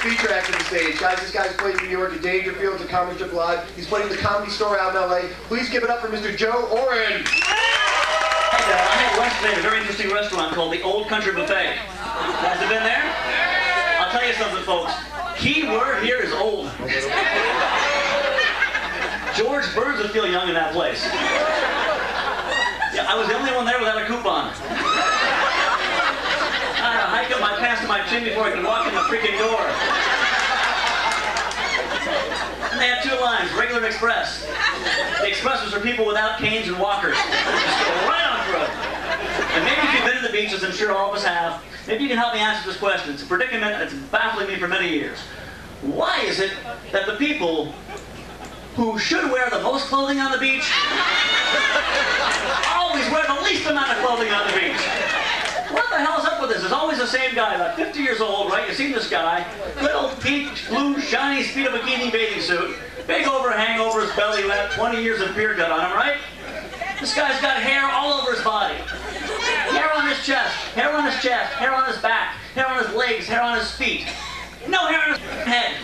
feature act on the stage. Guys, this guy's played in New York at Dangerfield, at the Comedy Strip Live. He's playing in the Comedy Store out in LA. Please give it up for Mr. Joe Ohrin. I had lunch today at a very interesting restaurant called the Old Country Buffet. Guys have been there? I'll tell you something, folks. Key word here is old. George Burns would feel young in that place. Yeah, I was the only one there without a coupon. I had to hike up my pants to my chin before I could walk in the freaking door. And they had two lines, regular and express. The express was for people without canes and walkers. Just go right on through. And maybe if you've been to the beach, as I'm sure all of us have, maybe you can help me answer this question. It's a predicament that's baffling me for many years. Why is it that the people who should wear the most clothing on the beach always wear the least amount of clothing on the beach? What the hell is up with this? It's always the same guy, about 50 years old, right? You've seen this guy, little pink, blue, shiny, speedo bikini bathing suit, big overhang over his belly, who had 20 years of beard gut on him, right? This guy's got hair all over his body. Hair on his chest, hair on his chest, hair on his back, hair on his legs, hair on his feet. No hair on his head.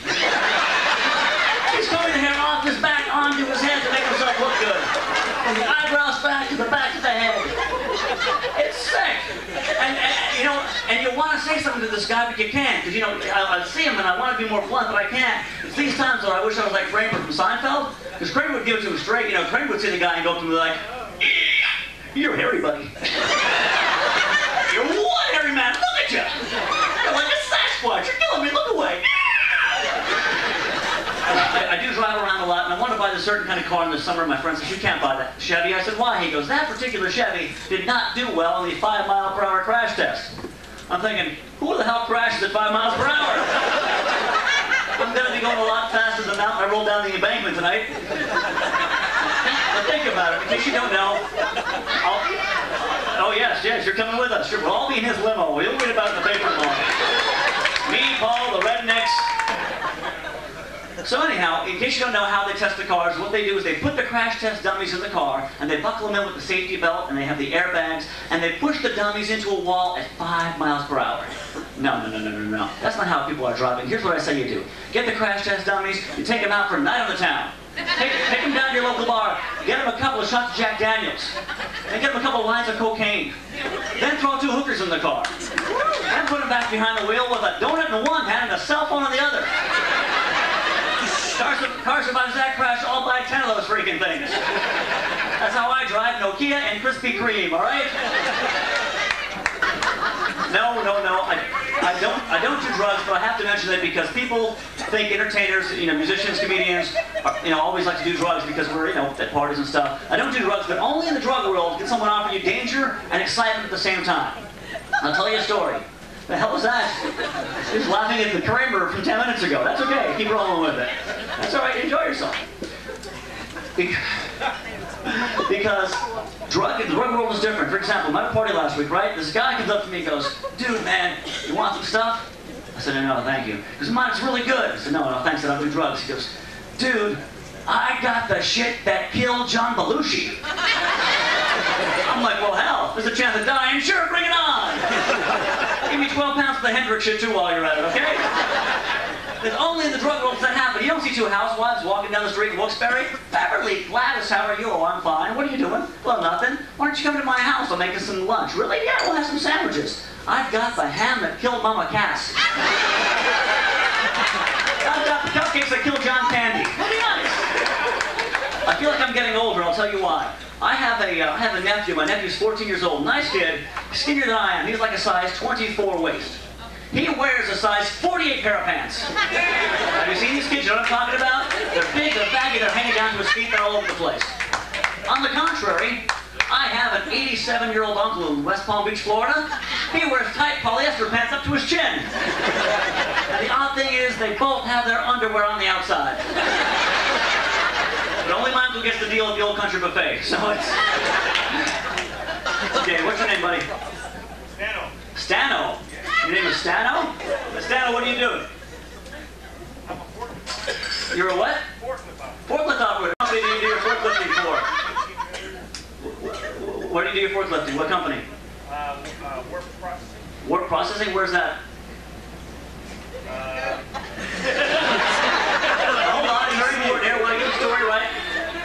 He's combing the hair off his back onto his head to make himself look good. From the eyebrows back to the back of the head. It's sick. And you want to say something to this guy, but you can't. Because, I see him and I want to be more blunt, but I can't. It's these times that I wish I was like Kramer from Seinfeld. Because Kramer would give it to him straight. Kramer would see the guy and go up to him like, "You're hairy, buddy." "You're what, hairy man? Look at you. You're like a Sasquatch. You're killing me. Look away." I do drive around a lot, and I want to buy this certain kind of car in the summer. My friend says, "You can't buy that Chevy." I said, "Why?" He goes, "That particular Chevy did not do well on the 5-mile-per-hour crash test." I'm thinking, who the hell crashes at 5 miles per hour? I'm going to be going a lot faster than that when I roll down the embankment tonight. But think about it, in case you don't know. Oh yes, you're coming with us. Sure, we'll all be in his limo. You'll read about it in the paper tomorrow. Me, Paul, the rednecks. So anyhow, in case you don't know how they test the cars, what they do is they put the crash test dummies in the car, and they buckle them in with the safety belt, and they have the airbags, and they push the dummies into a wall at 5 miles per hour. No. That's not how people are driving. Here's what I say you do. Get the crash test dummies, you take them out for a night on the town. Take them down to your local bar, get them a couple of shots of Jack Daniels, and get them a couple of lines of cocaine. Then throw 2 hookers in the car. Then put them back behind the wheel with a donut in one hand and a cell phone in the other. Car survives that crash, I'll buy 10 of those freaking things. That's how I drive, Nokia and Krispy Kreme, all right? No, I don't do drugs, but I have to mention it because people think entertainers, musicians, comedians, always like to do drugs because we're, at parties and stuff. I don't do drugs, but only in the drug world can someone offer you danger and excitement at the same time. I'll tell you a story. The hell was that? He was laughing at the Kramer from 10 minutes ago. That's okay. Keep rolling with it. That's all right. Enjoy yourself. Because the drug world is different. For example, my party last week, right? This guy comes up to me and goes, "Dude, man, you want some stuff?" I said, "No, thank you." He goes, "Mine's really good." I said, No, thanks. I don't do drugs." He goes, "Dude, I got the shit that killed John Belushi." I'm like, "Well, hell, there's a chance of dying. Sure, bring it on. Give me 12 pounds of the Hendrix shit, too, while you're at it, okay?" It's only in the drug world does that happen. You don't see 2 housewives walking down the street in Wilkes-Barre. "Beverly, Gladys, how are you?" "Oh, I'm fine." "What are you doing?" "Well, nothing." "Why don't you come to my house? I'll make us some lunch." "Really?" "Yeah, we'll have some sandwiches." "I've got the ham that killed Mama Cass." "I've got the cupcakes that killed John Candy." Well, be honest. I feel like I'm getting older. I'll tell you why. I have a nephew. My nephew's 14 years old. Nice kid. Skinnier than I am. He's like a size 24 waist. He wears a size 48 pair of pants. Have you seen these kids? You know what I'm talking about? They're big, they're baggy, they're hanging down to his feet, they're all over the place. On the contrary, I have an 87-year-old uncle in West Palm Beach, Florida. He wears tight polyester pants up to his chin. And the odd thing is, they both have their underwear on the outside. But only my uncle gets the deal at the Old Country Buffet, so it's... Okay, what's your name, buddy? Stano. Stano? Your name is Stano? Stano, what are you doing? I'm a forklift. You're a what? Forklift operator. Forklift operator. What company do you do your forklifting for? Where do you do your forklifting? What company? Work processing. Work processing? Where's that?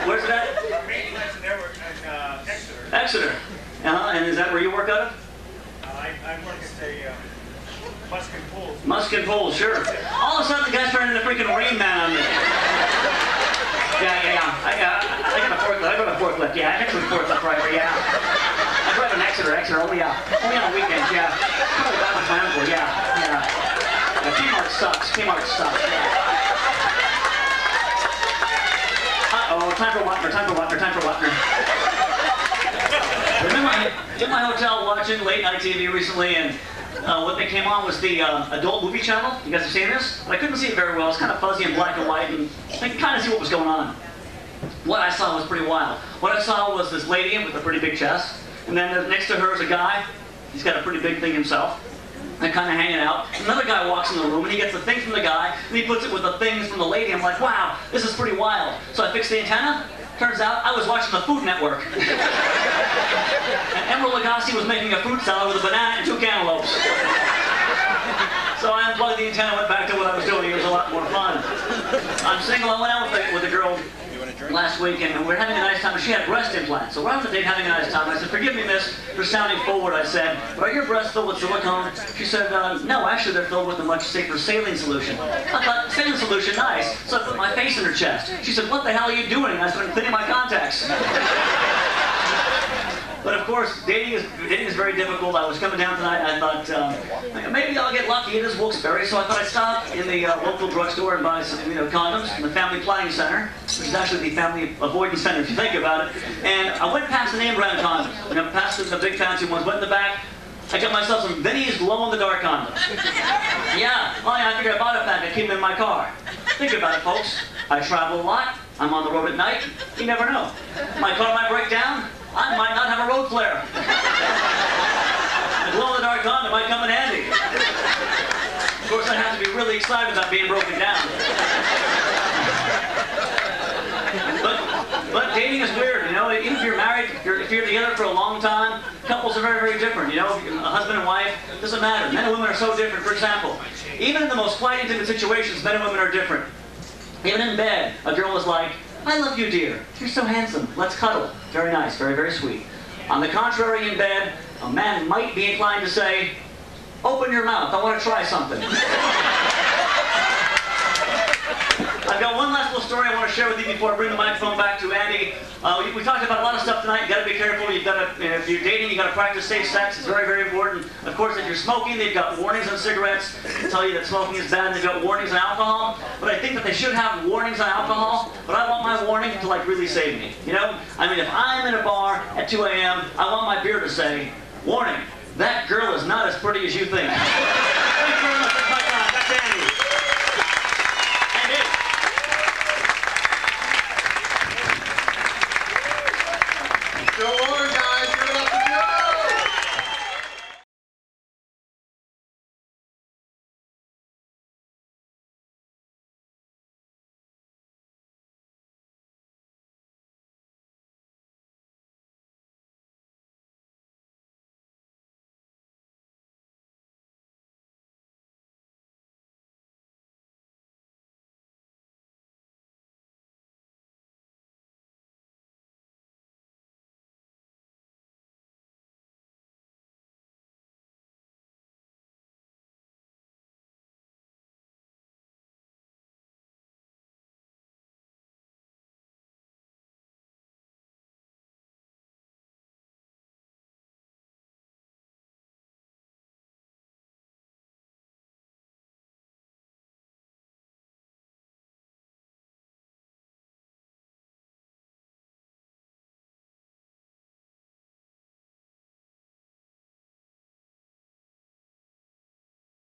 Where's it at? Main lights in Exeter. Exeter. And is that where you work out of? I work at the Muskin Pools. Muskin Pools, sure. All of a sudden, the guy's turning into freaking Rain Man on me. Yeah. I got a forklift. Yeah, I got a forklift driver. Yeah. I drive an Exeter. Only on the weekends. Yeah. Probably got my plan for. Yeah. Kmart sucks. Yeah. Uh-oh, time for Wapner. I'm in my hotel watching late night TV recently, and what they came on was the adult movie channel. You guys have seen this? But I couldn't see it very well. It's kind of fuzzy and black and white, and I could kind of see what was going on. What I saw was pretty wild. What I saw was this lady with a pretty big chest, and then next to her is a guy. He's got a pretty big thing himself. They're kind of hanging out. Another guy walks in the room, and he gets the thing from the guy, and he puts it with the things from the lady. I'm like, wow, this is pretty wild. So I fixed the antenna. Turns out I was watching the Food Network. And Emerald Lagasse was making a fruit salad with a banana and 2 cantaloupes. So I unplugged the antenna, went back to what I was doing. It was a lot more fun. I'm single. I went out with a girl last week, and we're having a nice time. She had breast implants. So we're on the date having a nice time. I said, forgive me, miss, for sounding forward. I said, but are your breasts filled with silicone? She said, no, actually they're filled with a much safer saline solution. I thought, saline solution, nice. So I put my face in her chest. She said, what the hell are you doing? And I started cleaning my contacts. But of course, dating is very difficult. I was coming down tonight, and I thought, maybe I'll get lucky. It is Wilkes-Barre, so I thought I'd stop in the local drugstore and buy some, condoms from the Family Planning Center, which is actually the Family Avoidance Center, if you think about it. And I went past the name brand condoms, past the big fancy ones, went in the back. I got myself some Vinnie's glow-in-the-dark condoms. Yeah, I figured I bought a pack. I keep them in my car. Think about it, folks. I travel a lot. I'm on the road at night. You never know. My car might break down. I might not have a road flare. A glow-in-the-dark condom might come in handy. Of course, I have to be really excited about being broken down. But dating is weird, Even if you're married, if you're together for a long time, couples are very, very different, A husband and wife, doesn't matter. Men and women are so different. For example, even in the most quite intimate situations, men and women are different. Even in bed, a girl is like, I love you, dear. You're so handsome. Let's cuddle. Very nice. Very, very sweet. On the contrary, in bed, a man might be inclined to say, open your mouth. I want to try something. I've got one last little story I want to share with you before I bring the microphone back to Andy. We talked about a lot of stuff tonight. You've got to be careful. You've got to, if you're dating, you've got to practice safe sex. It's very, very important. Of course, if you're smoking, they've got warnings on cigarettes. They tell you that smoking is bad, and they've got warnings on alcohol. But I think that they should have warnings on alcohol. But I want my warning to, really save me. I mean, if I'm in a bar at 2 a.m., I want my beer to say, warning, that girl is not as pretty as you think.